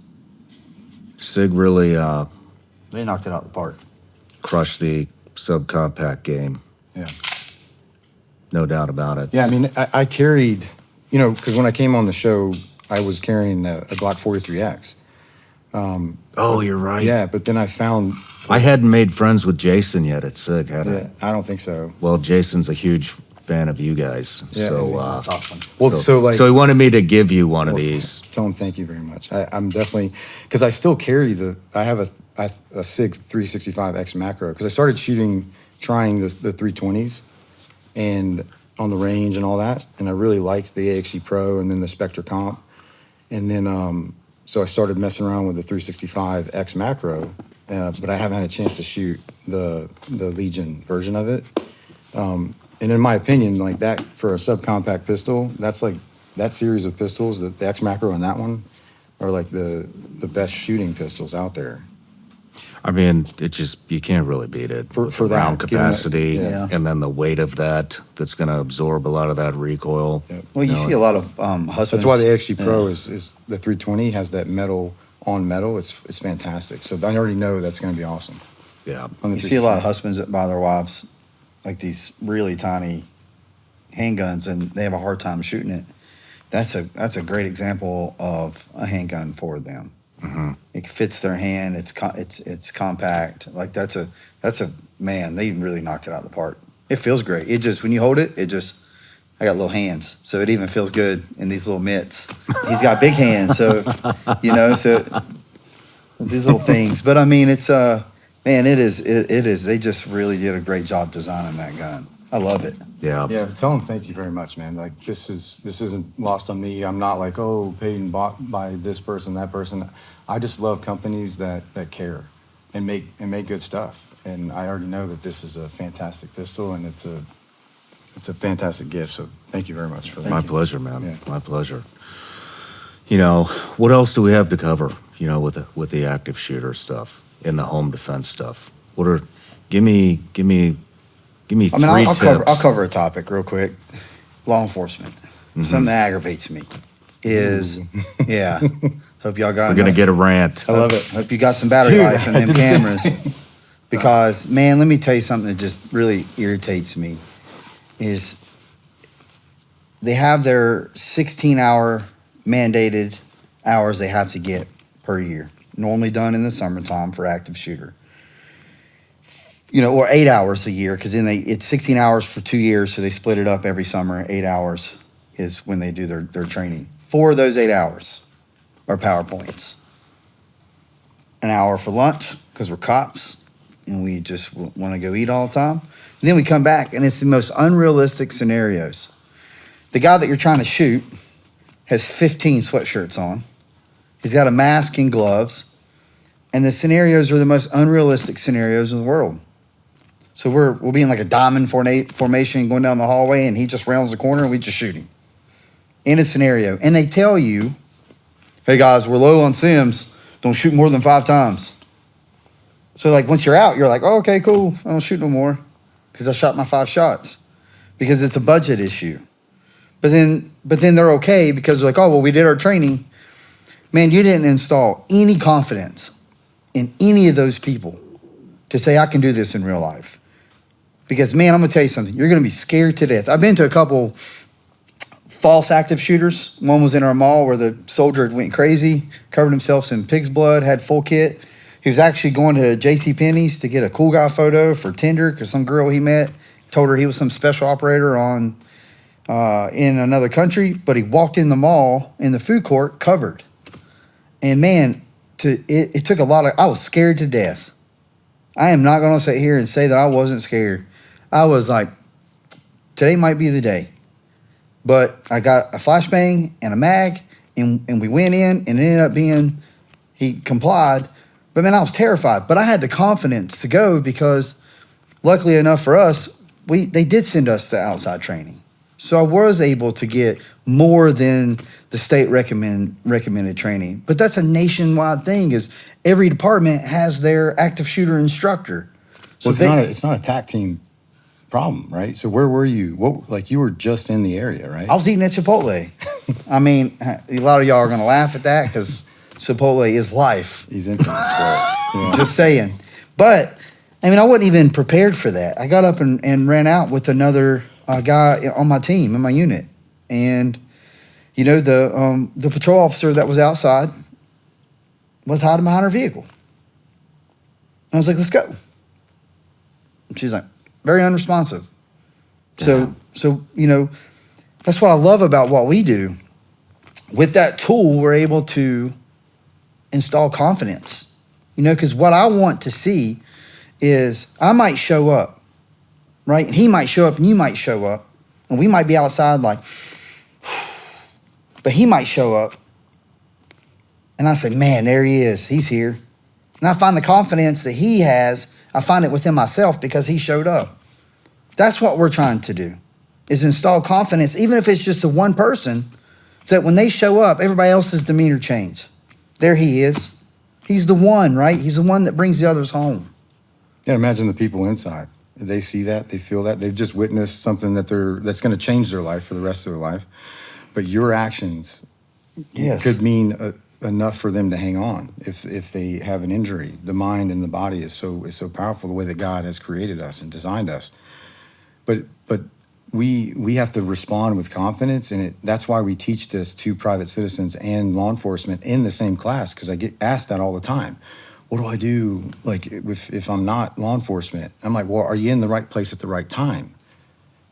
A: Sig really
C: They knocked it out of the park.
A: crushed the subcompact game.
B: Yeah.
A: No doubt about it.
B: Yeah, I mean, I carried, because when I came on the show, I was carrying a Glock 43X.
A: Oh, you're right.
B: Yeah, but then I found.
A: I hadn't made friends with Jason yet at SIG, had
B: Yeah, I don't think so.
A: I? Well, Jason's a huge fan of you guys.
B: Yeah, is he?
A: So,
C: That's awesome.
B: Well, so
A: he wanted me to give you one of
B: well,
A: these.
B: Tell him thank you very much. I'm definitely, because I still carry I have a SIG 365X macro, because I started trying the 320s and on the range and all that, and I really liked the AXE Pro and then the Spectre Comp, and then so I started messing around with the 365X macro, but I haven't had a chance to shoot the Legion version of it. And in my opinion, like that for a subcompact pistol, that's like that series of pistols, the X macro and that one, are like the best shooting pistols out there.
A: I mean, you can't really beat it.
B: For
A: With the
B: that,
A: round
B: given that-
A: capacity,
C: yeah.
A: and then the weight of that's going to absorb a lot of that recoil.
B: Yep.
C: Well, you see a lot of husbands.
B: That's why the XG Pro
C: Yeah.
B: is the 320 has that metal on metal. It's fantastic. So I already know that's going to be awesome.
A: Yeah.
B: On the
C: You see a lot of
B: 365.
C: husbands that buy their wives like these really tiny handguns, and they have a hard time shooting it. That's a great example of a handgun for them.
A: Mm-hmm.
C: It fits their hand. It's compact. Like that's a man. They really knocked it out of the park. It feels great. It just when you hold it, I got little hands, so it even feels good in these little mitts. He's got big hands, so so these little things. But I mean, it's man, it is. They just really did a great job designing that gun. I love it.
A: Yeah.
B: Yeah, tell him thank you very much, man. Like this isn't lost on me. I'm not like, oh, paid and bought by this person, that person. I just love companies that care and make good stuff. And I already know that this is a fantastic pistol, and it's a fantastic gift. So thank you very much for that.
A: My pleasure, man.
B: Yeah.
A: My pleasure. What else do we have to cover? With the active shooter stuff and the home defense stuff. Give me
C: I mean,
A: three
C: I'll
A: tips.
C: I'll cover a topic real quick. Law enforcement. Something that aggravates me is, yeah. Hope y'all got.
A: We're gonna
C: enough-
A: get a rant.
B: I love it.
C: Hope you got some battery
B: Dude,
C: life in
B: I
C: them
B: did the same.
C: cameras. Because man, let me tell you something that just really irritates me. is they have their 16-hour mandated hours they have to get per year, normally done in the summertime for active shooter. Or 8 hours a year, because then it's 16 hours for 2 years, so they split it up every summer. 8 hours is when they do their training. 4 of those 8 hours are PowerPoints. An hour for lunch, because we're cops, and we just want to go eat all the time. And then we come back, and it's the most unrealistic scenarios. The guy that you're trying to shoot has 15 sweatshirts on. He's got a mask and gloves, and the scenarios are the most unrealistic scenarios in the world. So we'll be in like a diamond formation going down the hallway, and he just rounds the corner, and we just shoot him in a scenario. And they tell you, hey guys, we're low on sims. Don't shoot more than 5 times. So like once you're out, you're like, oh, okay, cool. I don't shoot no more because I shot my 5 shots because it's a budget issue. But then they're okay because they're like, oh, well, we did our training. Man, you didn't install any confidence in any of those people to say, I can do this in real life. Because, man, I'm going to tell you something. You're going to be scared to death. I've been to a couple false active shooters. One was in our mall where the soldier went crazy, covered himself in pig's blood, had full kit. He was actually going to JCPenney's to get a cool guy photo for Tinder because some girl he met told her he was some special operator in another country. But he walked in the mall in the food court covered. And, man, it took a lot of – I was scared to death. I am not going to sit here and say that I wasn't scared. I was like, today might be the day. But I got a flashbang and a mag, and we went in, and it ended up being, he complied. But, man, I was terrified. But I had the confidence to go because, luckily enough for us, they did send us to outside training. So I was able to get more than the state recommended training. But that's a nationwide thing is every department has their active shooter instructor. So
B: Well, it's not a TAC team problem, right? So where were you? You were just in the area, right?
C: I was eating at Chipotle. I mean, a lot of y'all are going to laugh at that because Chipotle is life.
B: He's infamous for it. Yeah.
C: Just saying. But, I mean, I wasn't even prepared for that. I got up and ran out with another guy on my team, in my unit. And, the patrol officer that was outside was hiding behind her vehicle. And I was like, let's go. And she's like, very unresponsive.
A: Yeah.
C: So that's what I love about what we do. With that tool, we're able to install confidence. Because what I want to see is I might show up, right? And he might show up and you might show up. And we might be outside like, but he might show up. And I say, man, there he is. He's here. And I find the confidence that he has, I find it within myself because he showed up. That's what we're trying to do, is install confidence, even if it's just the one person, so that when they show up, everybody else's demeanor change. There he is. He's the one, right? He's the one that brings the others home.
B: Yeah, imagine the people inside. They see that, they feel that, they've just witnessed something that's going to change their life for the rest of their life. But your actions could mean enough for them to hang on if they have an injury. The mind and the body is so powerful, the way that God has created us and designed us. But we have to respond with confidence, and that's why we teach this to private citizens and law enforcement in the same class, because I get asked that all the time. What do I do if I'm not law enforcement? I'm like, well, are you in the right place at the right time?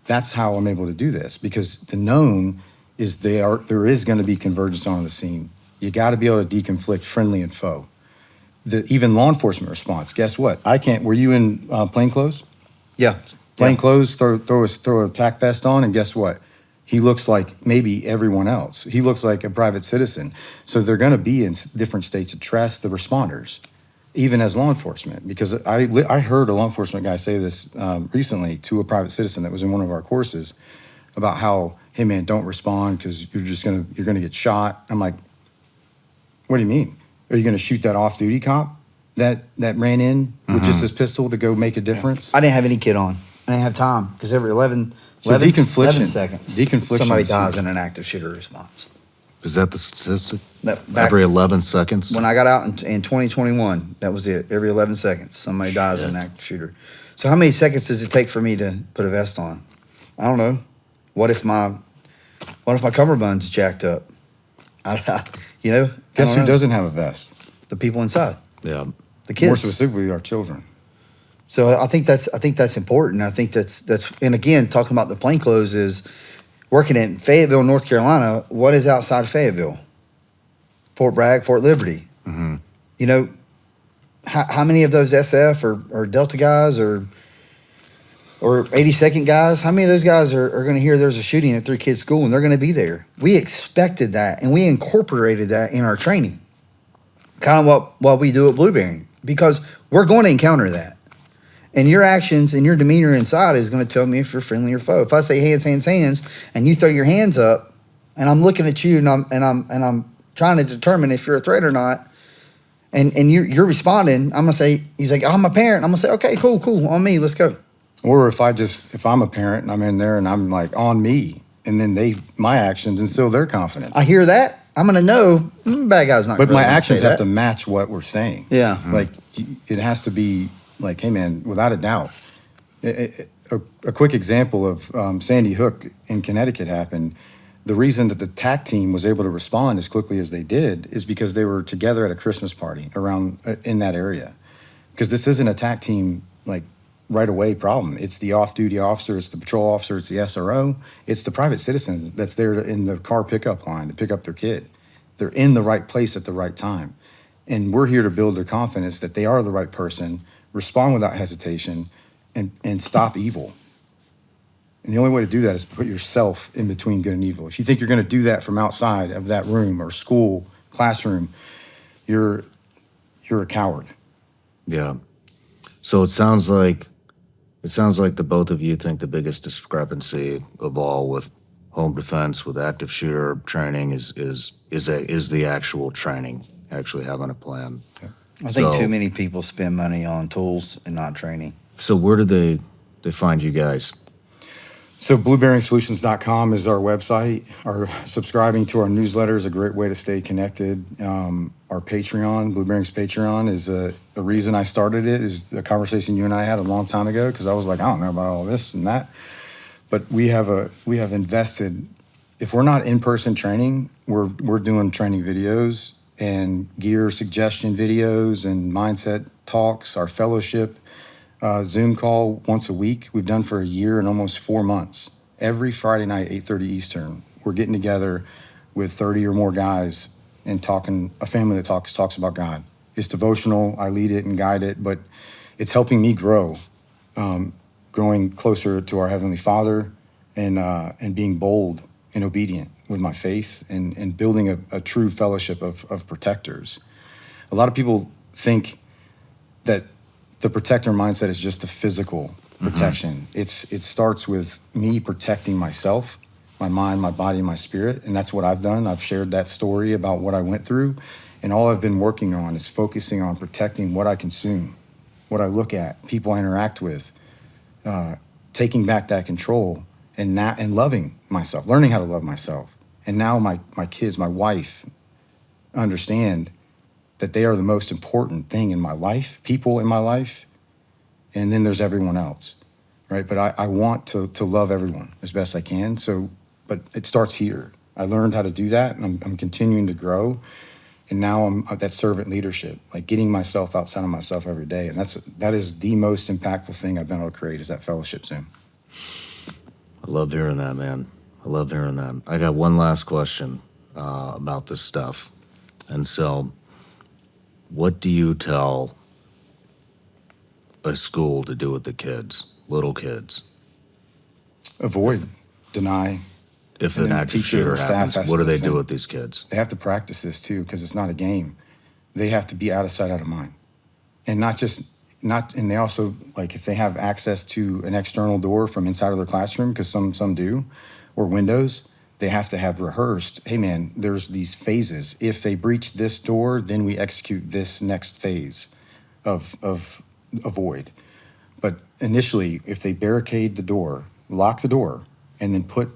B: That's how I'm able to do this, because the known is there is going to be convergence on the scene. You got to be able to deconflict friendly and foe. Even law enforcement response. Guess what? I can't. Were you in plain clothes?
C: Yeah.
B: Plain clothes. Throw a tack vest on, and guess what? He looks like maybe everyone else. He looks like a private citizen. So they're going to be in different states of trust. The responders, even as law enforcement, because I heard a law enforcement guy say this recently to a private citizen that was in one of our courses about how, hey man, don't respond because you're gonna get shot. I'm like, what do you mean? Are you gonna shoot that off-duty cop that ran in with just his pistol to go make a difference?
C: I didn't have any kit on. I didn't have time because every 11
B: deconfliction
C: seconds,
B: deconfliction
C: somebody
B: is
C: dies
B: huge.
C: in an active shooter response.
A: Is that the statistic?
C: Back
A: Every 11 seconds?
C: when I got out in 2021, that was it. Every 11 seconds, somebody dies in an active shooter. So how many seconds does it take for me to put a vest on? I don't know. What if my cummerbund's jacked up? You know,
B: Guess
C: I
B: who
C: don't know.
B: doesn't have a vest?
C: The people inside,
A: Yeah.
C: the
B: More
C: kids.
B: specifically, our children.
C: So I think that's important. I think that's and again, talking about the plainclothes is working in Fayetteville, North Carolina. What is outside Fayetteville? Fort Bragg, Fort Liberty.
A: Mm-hmm.
C: You know, how many of those SF or Delta guys or 82nd guys, how many of those guys are going to hear there's a shooting at their kid's school and they're going to be there? We expected that and we incorporated that in our training. Kind of what we do at Blueberry, because we're going to encounter that. And your actions and your demeanor inside is going to tell me if you're friendly or foe. If I say hands, hands, hands, and you throw your hands up, and I'm looking at you and I'm trying to determine if you're a threat or not, and you're responding, I'm gonna say, he's like, oh, I'm a parent. I'm gonna say, okay, cool, on me, let's go.
B: Or if I'm a parent and I'm in there and I'm like on me, and then my actions instill their confidence.
C: I hear that, I'm gonna know bad guy's not.
B: But
C: really
B: my
C: gonna
B: actions
C: say
B: have
C: that.
B: to match what we're saying.
C: Yeah.
B: Like it has to be like, hey man, without a doubt. A quick example of Sandy Hook in Connecticut happened. The reason that the TAC team was able to respond as quickly as they did is because they were together at a Christmas party around in that area. Because this isn't a TAC team like right away problem. It's the off-duty officer, it's the patrol officer, it's the SRO, it's the private citizens that's there in the car pickup line to pick up their kid. They're in the right place at the right time. And we're here to build their confidence that they are the right person, respond without hesitation, and stop evil. And the only way to do that is to put yourself in between good and evil. If you think you're going to do that from outside of that room or school, classroom, you're a coward.
A: Yeah. So it sounds like the both of you think the biggest discrepancy of all with home defense, with active shooter training is the actual training, actually having a plan.
C: I think
A: So-
C: too many people spend money on tools and not training.
A: So where do they find you guys?
B: So blueberringsolutions.com is our website. Subscribing to our newsletter is a great way to stay connected. Our Patreon, Blue Bearings Patreon, is the reason I started it is a conversation you and I had a long time ago, because I was like, I don't know about all this and that. But we have invested. If we're not in-person training, we're doing training videos and gear suggestion videos and mindset talks. Our fellowship Zoom call once a week. We've done for a year and almost 4 months. Every Friday night, 8:30 Eastern, we're getting together with 30 or more guys and talking. A family that talks about God. It's devotional. I lead it and guide it, but it's helping me grow, growing closer to our Heavenly Father, and being bold and obedient with my faith, and building a true fellowship of protectors. A lot of people think that the protector mindset is just the physical protection. It starts with me protecting myself, my mind, my body, my spirit, and that's what I've done. I've shared that story about what I went through, and all I've been working on is focusing on protecting what I consume, what I look at, people I interact with, taking back that control, and loving myself, learning how to love myself. And now my kids, my wife, understand that they are the most important thing in my life, people in my life, and then there's everyone else, right? But I want to love everyone as best I can. So, but it starts here. I learned how to do that, and I'm continuing to grow. And now I'm at that servant leadership, like getting myself outside of myself every day. And that is the most impactful thing I've been able to create, is that fellowship Zoom.
A: I love hearing that, man. I love hearing that. I got one last question about this stuff. And so, what do you tell a school to do with the kids, little kids?
B: Avoid, deny.
A: If
B: And
A: an
B: then the
A: active
B: teacher
A: shooter
B: or staff
A: happens,
B: has
A: what
B: to
A: do they do
B: defend.
A: with these kids?
B: They have to practice this too, because it's not a game. They have to be out of sight, out of mind. And and they also, like, if they have access to an external door from inside of their classroom, because some do, or windows, they have to have rehearsed, hey man, there's these phases. If they breach this door, then we execute this next phase of avoid. But initially, if they barricade the door, lock the door, and then put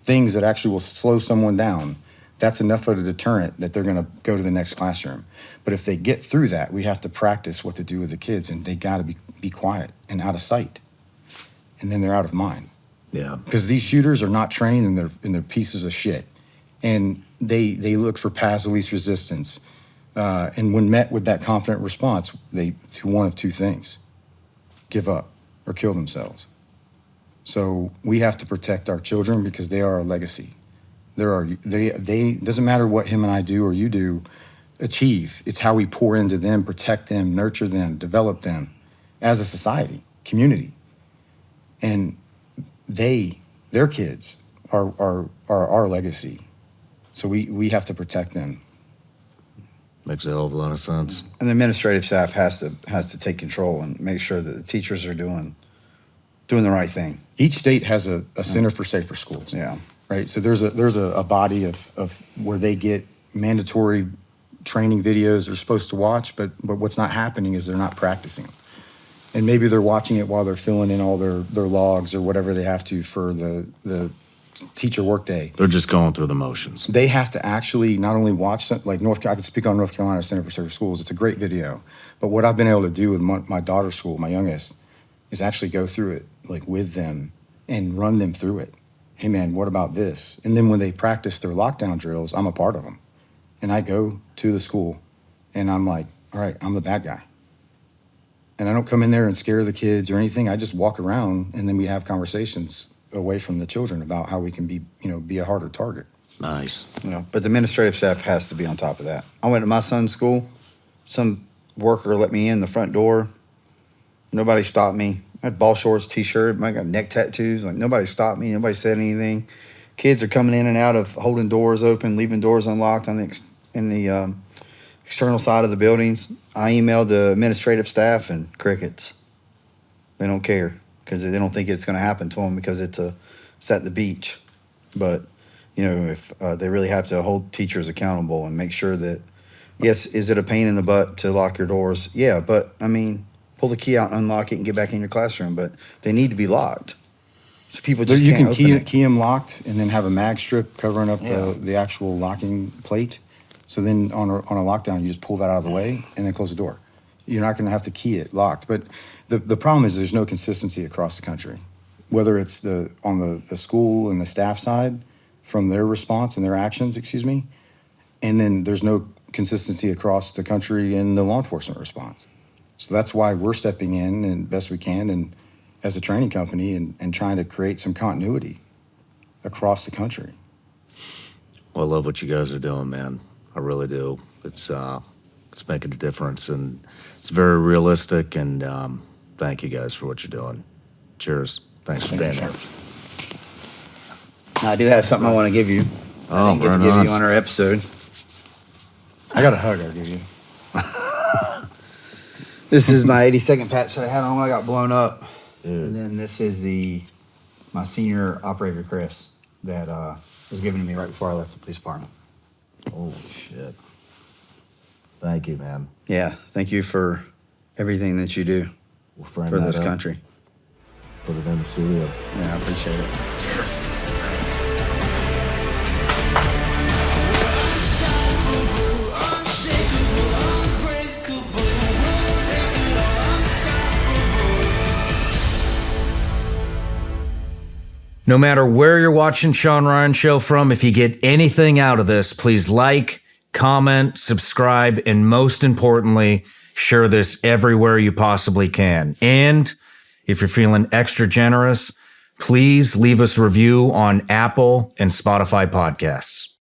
B: things that actually will slow someone down, that's enough of a deterrent that they're going to go to the next classroom. But if they get through that, we have to practice what to do with the kids, and they got to be quiet and out of sight. And then they're out of mind.
A: Yeah.
B: Because these shooters are not trained and they're pieces of shit. And they look for paths of least resistance. And when met with that confident response, they do one of two things: give up or kill themselves. So we have to protect our children because they are our legacy. They doesn't matter what him and I do or you do, achieve. It's how we pour into them, protect them, nurture them, develop them as a society, community. And their kids are our legacy. So we have to protect them.
A: Makes a hell of a lot of sense.
C: And the administrative staff has to take control and make sure that the teachers are doing the right thing.
B: Each state has a Center for Safer Schools.
C: Yeah.
B: Right. So there's a body of where they get mandatory training videos they're supposed to watch, but what's not happening is they're not practicing. And maybe they're watching it while they're filling in all their logs or whatever they have to for the teacher workday.
A: They're just going through the motions.
B: They have to actually not only watch, like I could speak on North Carolina Center for Safer Schools. It's a great video. But what I've been able to do with my daughter's school, my youngest, is actually go through it like with them and run them through it. Hey man, what about this? And then when they practice their lockdown drills, I'm a part of them. And I go to the school and I'm like, all right, I'm the bad guy. And I don't come in there and scare the kids or anything. I just walk around and then we have conversations away from the children about how we can be a harder target.
A: Nice.
C: But the administrative staff has to be on top of that. I went to my son's school. Some worker let me in the front door. Nobody stopped me. I had ball shorts, T-shirt. I got neck tattoos. Like, nobody stopped me. Nobody said anything. Kids are coming in and out of holding doors open, leaving doors unlocked on the external side of the buildings. I emailed the administrative staff and crickets. They don't care because they don't think it's going to happen to them because it's at the beach. But, if they really have to hold teachers accountable and make sure that, yes, is it a pain in the butt to lock your doors? Yeah, but, pull the key out and unlock it and get back in your classroom. But they need to be locked. So people just
B: you
C: can't
B: can
C: open it.
B: key them locked and then have a mag strip covering up
C: Yeah.
B: the actual locking plate. So then on a lockdown, you just pull that out of the way and then close the door. You're not going to have to key it locked. But the problem is there's no consistency across the country, whether it's on the school and the staff side from their response and their actions, and then there's no consistency across the country in the law enforcement response. So that's why we're stepping in and best we can and as a training company and trying to create some continuity across the country.
A: Well, I love what you guys are doing, man. I really do. It's making a difference, and it's very realistic, and thank you guys for what you're doing. Cheers. Thanks for being here.
C: Now, I do have something I want to give you. I didn't get to
A: right
C: give
A: on.
C: you on our episode.
B: I got a hug I'll give you.
C: This is my 82nd patch that I had on when I got blown up.
A: Dude.
C: And then this is my senior operator, Chris, that was given to me right before I left the police department.
A: Holy shit. Thank you, man.
C: Yeah, thank you for everything that you do
A: We'll frame
C: for
A: that
C: this
A: up,
C: country.
A: Put it in the studio.
C: Yeah, I appreciate it.
D: No matter where you're watching Shawn Ryan Show from, if you get anything out of this, please like, comment, subscribe, and most importantly, share this everywhere you possibly can. And if you're feeling extra generous, please leave us a review on Apple and Spotify podcasts.